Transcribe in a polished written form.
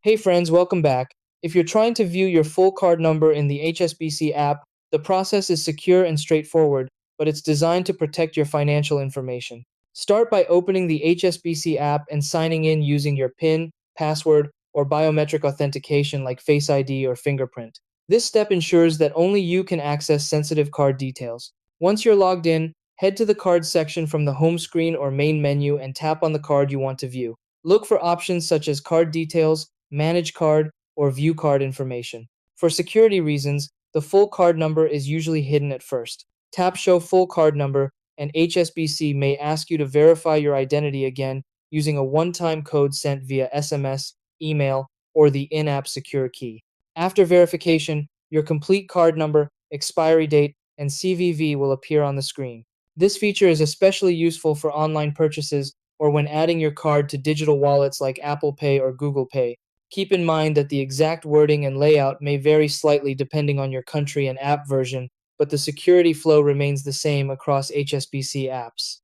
Hey friends, welcome back. If you're trying to view your full card number in the HSBC app, the process is secure and straightforward, but it's designed to protect your financial information. Start by opening the HSBC app and signing in using your PIN, password, or biometric authentication like Face ID or fingerprint. This step ensures that only you can access sensitive card details. Once you're logged in, head to the cards section from the home screen or main menu and tap on the card you want to view. Look for options such as card details, manage card, or view card information. For security reasons, the full card number is usually hidden at first. Tap Show Full Card Number, and HSBC may ask you to verify your identity again using a one-time code sent via SMS, email, or the in-app secure key. After verification, your complete card number, expiry date, and CVV will appear on the screen. This feature is especially useful for online purchases or when adding your card to digital wallets like Apple Pay or Google Pay. Keep in mind that the exact wording and layout may vary slightly depending on your country and app version, but the security flow remains the same across HSBC apps.